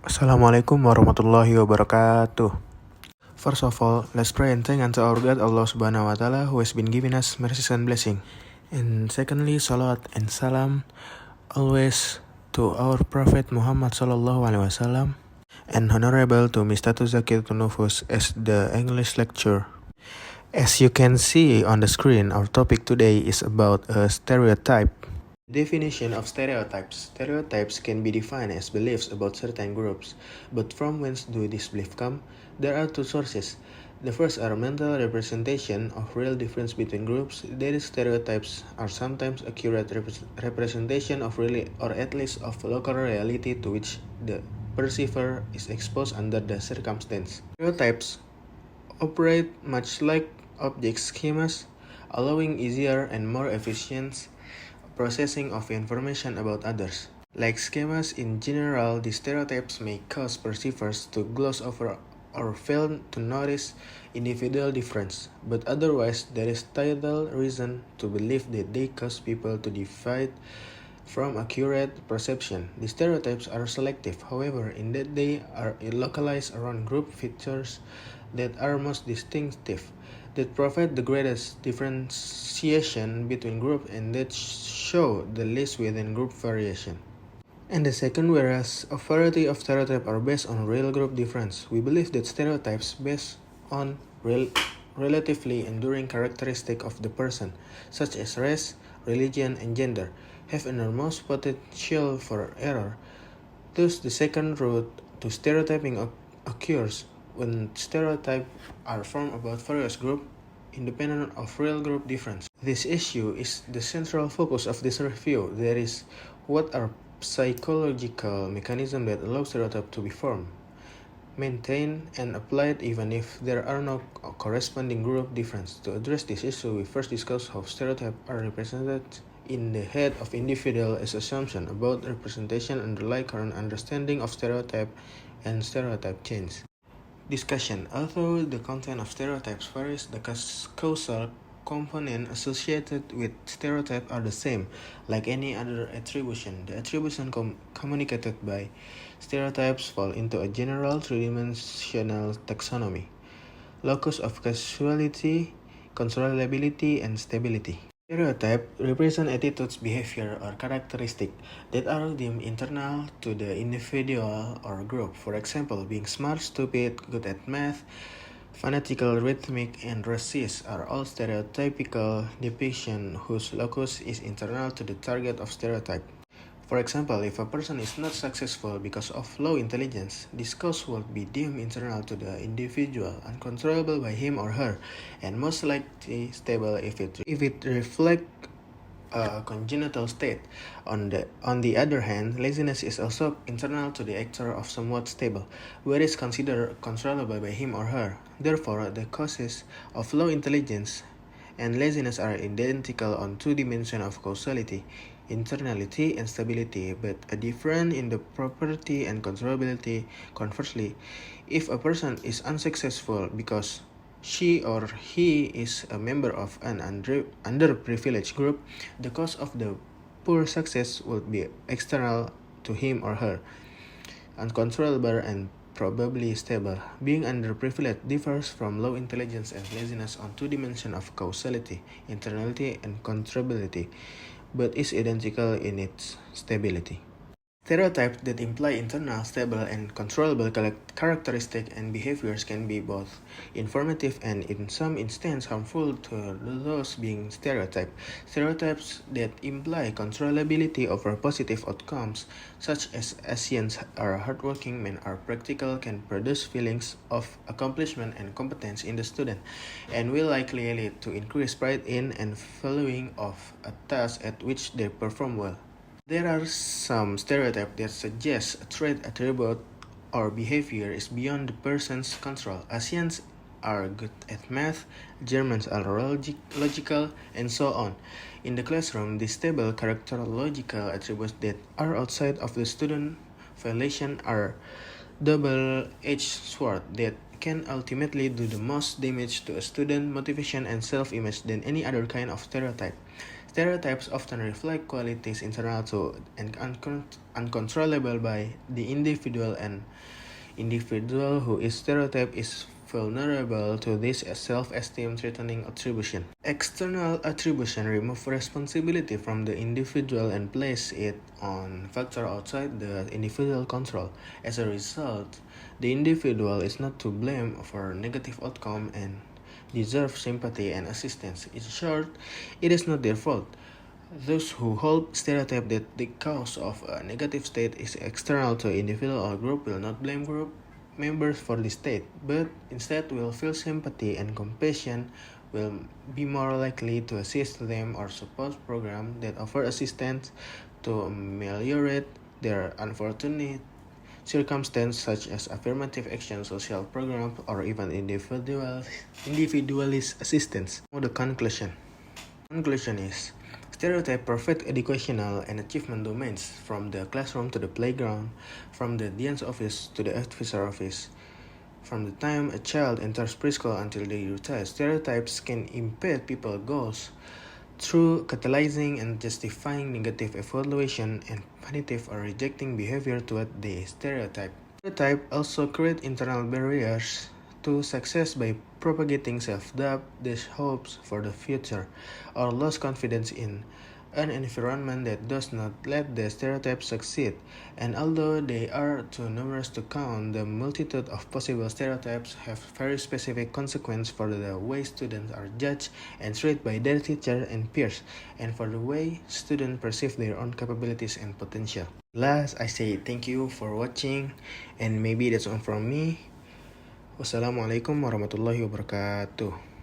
Assalamualaikum warahmatullahi wabarakatuh. First of all, let's pray and thank unto our God Allah Subhanahu wa Ta'ala who has been giving us mercy and blessing. And secondly, salawat and salam always to our Prophet Muhammad Sallallahu Alaihi Wasallam and honorable to Mr. Zaky as the English lecturer. As you can see on the screen, our topic today is about a stereotype. Definition of stereotypes. Stereotypes can be defined as beliefs about certain groups, but from whence do these beliefs come? There are two sources. The first are mental representation of real difference between groups. These stereotypes are sometimes accurate representation of really or at least of local reality to which the perceiver is exposed under the circumstance. Stereotypes operate much like object schemas, allowing easier and more efficient processing of information about others. Like schemas in general, the stereotypes may cause perceivers to gloss over or fail to notice individual difference, but otherwise there is little reason to believe that they cause people to deviate from accurate perception. The stereotypes are selective, however, in that they are localized around group features that are most distinctive, that provide the greatest differentiation between groups and that show the least within group variation. And the second, whereas a variety of stereotypes are based on real group difference, we believe that stereotypes based on relatively enduring characteristics of the person, such as race, religion, and gender, have enormous potential for error. Thus, the second route to stereotyping occurs when stereotypes are formed about various groups independent of real group difference. This issue is the central focus of this review. That is, what are psychological mechanisms that allow stereotypes to be formed, maintained, and applied even if there are no corresponding group difference. To address this issue, we first discuss how stereotypes are represented in the head of individual as assumption about representation underlie current understanding of stereotype and stereotype change. Discussion. Although the content of stereotypes varies, the causal components associated with stereotype are the same. Like any other attribution, the attribution communicated by stereotypes fall into a general three-dimensional taxonomy: locus of causality, controllability, and stability. Stereotypes represent attitudes, behavior, or characteristics that are deemed internal to the individual or group. For example, being smart, stupid, good at math, fanatical, rhythmic, and racist are all stereotypical depictions whose locus is internal to the target of stereotype. For example, if a person is not successful because of low intelligence, this cause will be deemed internal to the individual, uncontrollable by him or her, and most likely stable if it reflects a congenital state. On the other hand, laziness is also internal to the actor of somewhat stable, where it is considered controllable by him or her. Therefore, the causes of low intelligence and laziness are identical on two dimensions of causality, internality and stability, but a different in the property and controllability. Conversely, if a person is unsuccessful because she or he is a member of an underprivileged group, the cause of the poor success would be external to him or her, uncontrollable and probably stable. Being underprivileged differs from low intelligence and laziness on two dimensions of causality, internality, and controllability, but is identical in its stability. Stereotypes that imply internal, stable, and controllable characteristics and behaviors can be both informative and, in some instances, harmful to those being stereotyped. Stereotypes that imply controllability over positive outcomes, such as Asians are hardworking men are practical, can produce feelings of accomplishment and competence in the student, and will likely lead to increased pride in and following of a task at which they perform well. There are some stereotypes that suggest a trait, attribute, or behavior is beyond the person's control. Asians are good at math, Germans are logical, and so on. In the classroom, these stable characterological attributes that are outside of the student violation are double-edged sword that can ultimately do the most damage to a student motivation and self-image than any other kind of stereotype. Stereotypes often reflect qualities internal to and uncontrollable by the individual, and individual who is stereotyped is vulnerable to this self-esteem threatening attribution. External attribution remove responsibility from the individual and place it on factor outside the individual control. As a result, the individual is not to blame for negative outcome and deserve sympathy and assistance. In short, it is not their fault. Those who hold stereotype that the cause of a negative state is external to individual or group will not blame group members for the state, but instead will feel sympathy and compassion, will be more likely to assist them or support programs that offer assistance to ameliorate their unfortunate circumstances, such as affirmative action, social programs, or even individualist assistance. Now the conclusion. Conclusion is, stereotype perfect educational and achievement domains, from the classroom to the playground, from the dean's office to the officer office. From the time a child enters preschool until they retire, stereotypes can impede people's goals through catalyzing and justifying negative evaluation and punitive or rejecting behavior toward the stereotype. Stereotype also create internal barriers to success by propagating self-doubt, hopes for the future, or lost confidence in an environment that does not let the stereotype succeed. And although they are too numerous to count, the multitude of possible stereotypes have very specific consequences for the way students are judged and treated by their teachers and peers, and for the way students perceive their own capabilities and potential. Last, I say thank you for watching, and maybe that's all from me. Wassalamualaikum warahmatullahi wabarakatuh.